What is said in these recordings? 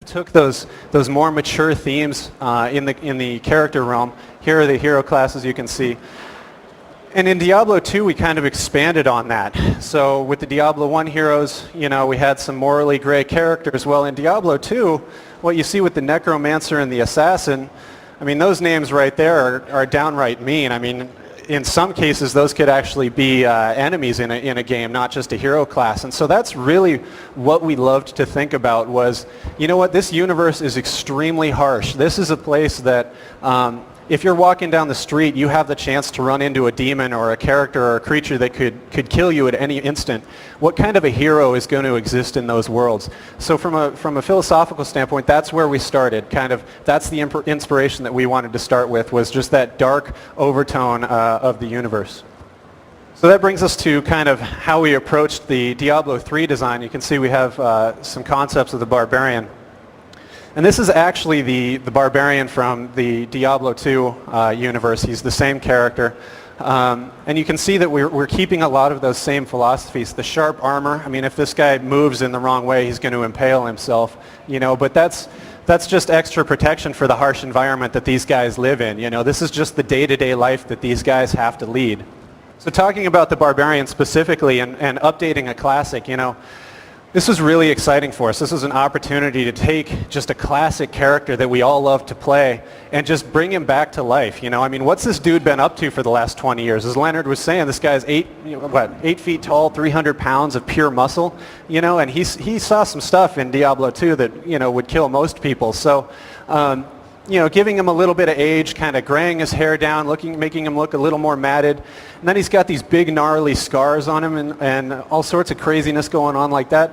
took those more mature themes in the character realm. Here are the hero classes you can see. And in Diablo 2, we kind of expanded on that. So with the Diablo 1 heroes, we had some morally gray characters. Well, in Diablo 2, what you see with the Necromancer and the Assassin, I mean, those names right there are downright mean. I mean, in some cases, those could actually be enemies in a game, not just a hero class. And so that's really what we loved to think about was, you know what, this universe is extremely harsh. This is a place that if you're walking down the street, you have the chance to run into a demon or a character or a creature that could kill you at any instant. What kind of a hero is going to exist in those worlds? So from a philosophical standpoint, that's where we started. That's the inspiration that we wanted to start with, was just that dark overtone of the universe. So that brings us to kind of how we approached the Diablo 3 design. You can see we have some concepts of the barbarian. And this is actually the barbarian from the Diablo 2 universe. He's the same character. And you can see that we're keeping a lot of those same philosophies. The sharp armor, I mean, if this guy moves in the wrong way, he's going to impale himself, but that's just extra protection for the harsh environment that these guys live in. This is just the day-to-day life that these guys have to lead. So talking about the barbarian specifically and updating a classic, this was really exciting for us. This was an opportunity to take just a classic character that we all love to play and just bring him back to life. I mean, what's this dude been up to for the last 20 years? As Leonard was saying, this guy's 8 feet tall, 300 pounds of pure muscle, and he saw some stuff in Diablo 2 that, would kill most people. So, giving him a little bit of age, kind of graying his hair down, making him look a little more matted. And then he's got these big gnarly scars on him and all sorts of craziness going on like that.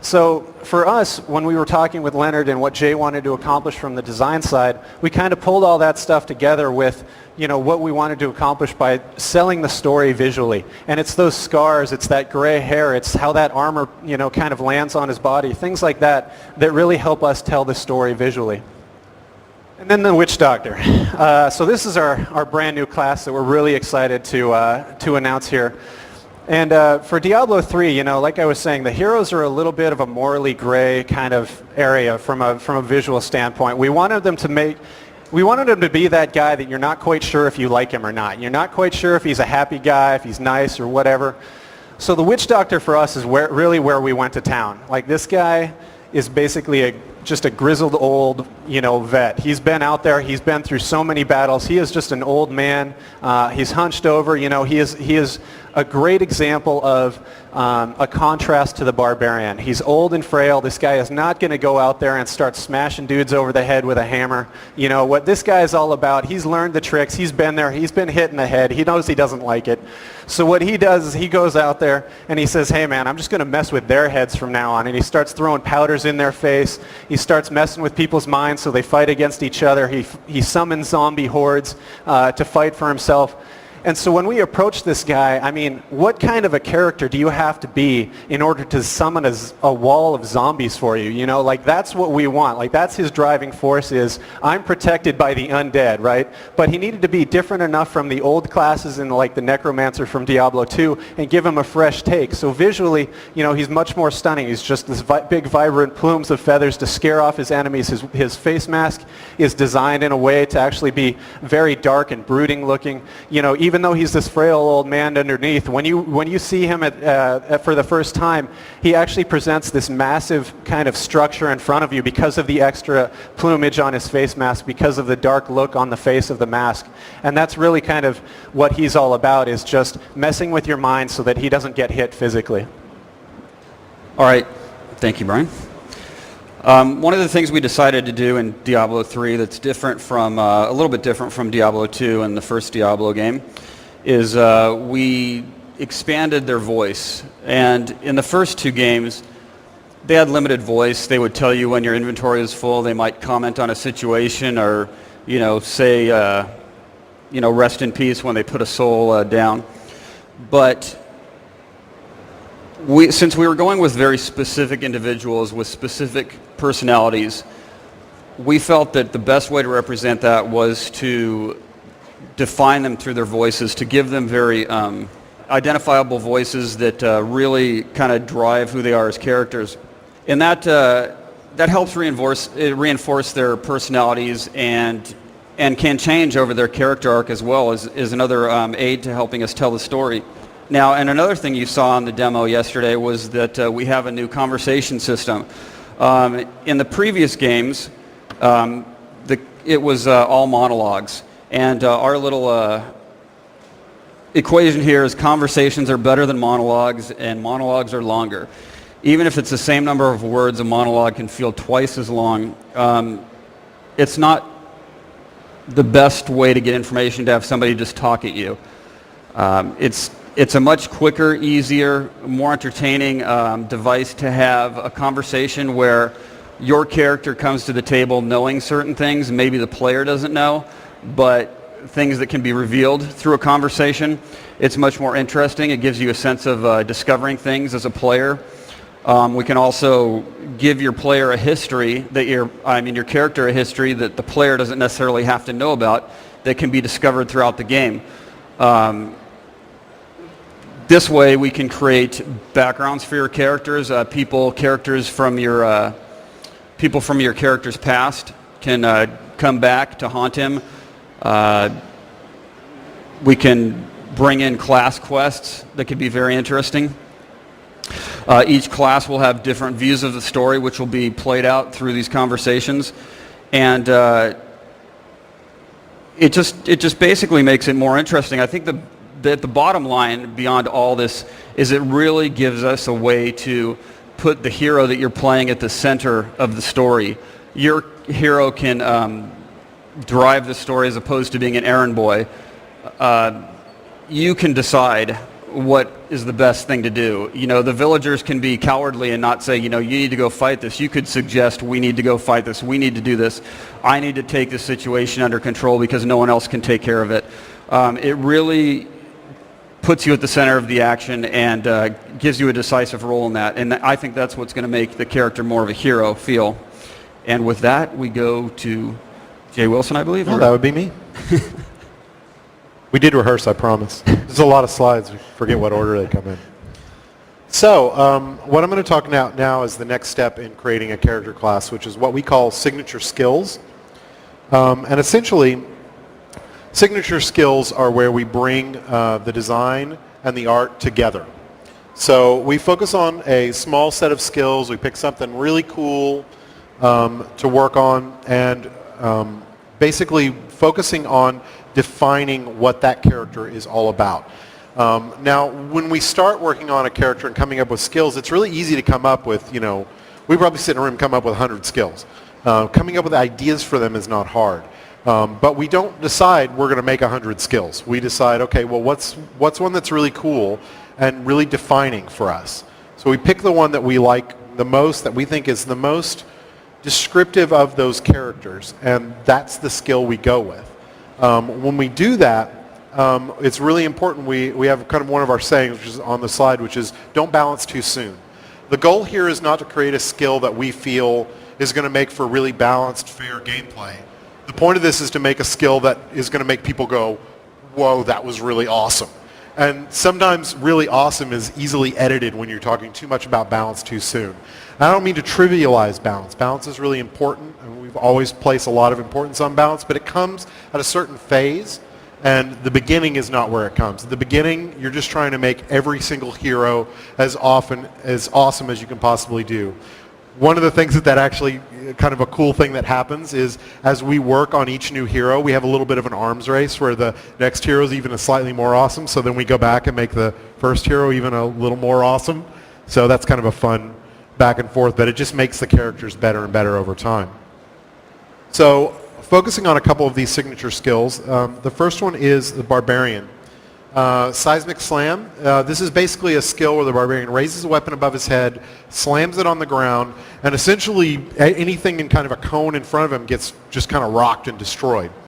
So for us, when we were talking with Leonard and what Jay wanted to accomplish from the design side, we kind of pulled all that stuff together with what we wanted to accomplish by selling the story visually. And it's those scars, it's that gray hair, it's how that armor kind of lands on his body, things like that really help us tell the story visually. And then the Witch Doctor. So this is our brand new class that we're really excited to announce here. And for Diablo 3, like I was saying, the heroes are a little bit of a morally gray kind of area from a visual standpoint. We wanted them to be that guy that you're not quite sure if you like him or not. You're not quite sure if he's a happy guy, if he's nice or whatever. So the Witch Doctor for us is really where we went to town. Like, this guy is basically just a grizzled old, vet. He's been out there. He's been through so many battles. He is just an old man. He's hunched over. He is a great example of a contrast to the barbarian. He's old and frail. This guy is not going to go out there and start smashing dudes over the head with a hammer. What this guy is all about, he's learned the tricks. He's been there. He's been hit in the head. He knows he doesn't like it. So what he does is he goes out there and he says, hey man, I'm just going to mess with their heads from now on. And he starts throwing powders in their face. He starts messing with people's minds so they fight against each other. He summons zombie hordes to fight for himself. And so when we approach this guy, I mean, what kind of a character do you have to be in order to summon a wall of zombies for you? That's what we want. Like, that's his driving force is, I'm protected by the undead, right? But he needed to be different enough from the old classes in like the Necromancer from Diablo 2 and give him a fresh take. So visually, he's much more stunning. He's just this big, vibrant plumes of feathers to scare off his enemies. His face mask is designed in a way to actually be very dark and brooding looking. Even though he's this frail old man underneath, when you see him for the first time, he actually presents this massive kind of structure in front of you because of the extra plumage on his face mask, because of the dark look on the face of the mask. And that's really kind of what he's all about, is just messing with your mind so that he doesn't get hit physically. All right. Thank you, Brian. One of the things we decided to do in Diablo 3 that's different from, a little bit different from Diablo 2 and the first Diablo game is we expanded their voice. And in the first two games, they had limited voice. They would tell you when your inventory is full. They might comment on a situation or, say, rest in peace when they put a soul down. But since we were going with very specific individuals with specific personalities, we felt that the best way to represent that was to define them through their voices, to give them very identifiable voices that really kind of drive who they are as characters. And that that helps reinforce their personalities and can change over their character arc as well, is another aid to helping us tell the story. Now, and another thing you saw in the demo yesterday was that we have a new conversation system. In the previous games, it was all monologues, and our little equation here is conversations are better than monologues, and monologues are longer. Even if it's the same number of words, a monologue can feel twice as long. It's not the best way to get information to have somebody just talk at you. It's a much quicker, easier, more entertaining device to have a conversation where your character comes to the table knowing certain things, maybe the player doesn't know, but things that can be revealed through a conversation. It's much more interesting. It gives you a sense of discovering things as a player. We can also give your player a history your character a history that the player doesn't necessarily have to know about, that can be discovered throughout the game. This way we can create backgrounds for your characters. People from your character's past can come back to haunt him. We can bring in class quests that could be very interesting. Each class will have different views of the story, which will be played out through these conversations, and it just basically makes it more interesting. I think the bottom line beyond all this is it really gives us a way to put the hero that you're playing at the center of the story. Your hero can drive the story as opposed to being an errand boy. You can decide what is the best thing to do. The villagers can be cowardly and not say, you need to go fight this. You could suggest, we need to go fight this. We need to do this. I need to take this situation under control because no one else can take care of it. It really puts you at the center of the action and gives you a decisive role in that. And I think that's what's going to make the character more of a hero feel. And with that, we go to Jay Wilson, I believe. Oh, that would be me. We did rehearse, I promise. There's a lot of slides. We forget what order they come in. So what I'm going to talk now is the next step in creating a character class, which is what we call signature skills. And essentially, signature skills are where we bring the design and the art together. So we focus on a small set of skills. We pick something really cool to work on, and basically focusing on defining what that character is all about. Now, when we start working on a character and coming up with skills, it's really easy to come up with, we probably sit in a room and come up with 100 skills. Coming up with ideas for them is not hard. But we don't decide we're going to make 100 skills. We decide, okay, well, what's one that's really cool and really defining for us? So we pick the one that we like the most, that we think is the most descriptive of those characters, and that's the skill we go with. When we do that, it's really important. We have kind of one of our sayings, which is on the slide, which is don't balance too soon. The goal here is not to create a skill that we feel is going to make for really balanced, fair gameplay. The point of this is to make a skill that is going to make people go, whoa, that was really awesome. And sometimes really awesome is easily edited when you're talking too much about balance too soon. And I don't mean to trivialize balance. Balance is really important, and we've always placed a lot of importance on balance, but it comes at a certain phase, and the beginning is not where it comes. At the beginning, you're just trying to make every single hero as awesome as you can possibly do. One of the things that actually, kind of a cool thing that happens is as we work on each new hero, we have a little bit of an arms race where the next hero is even slightly more awesome, so then we go back and make the first hero even a little more awesome. So that's kind of a fun back and forth, but it just makes the characters better and better over time. So focusing on a couple of these signature skills, the first one is the Barbarian. Seismic Slam. This is basically a skill where the Barbarian raises a weapon above his head, slams it on the ground, and essentially anything in kind of a cone in front of him gets just kind of rocked and destroyed.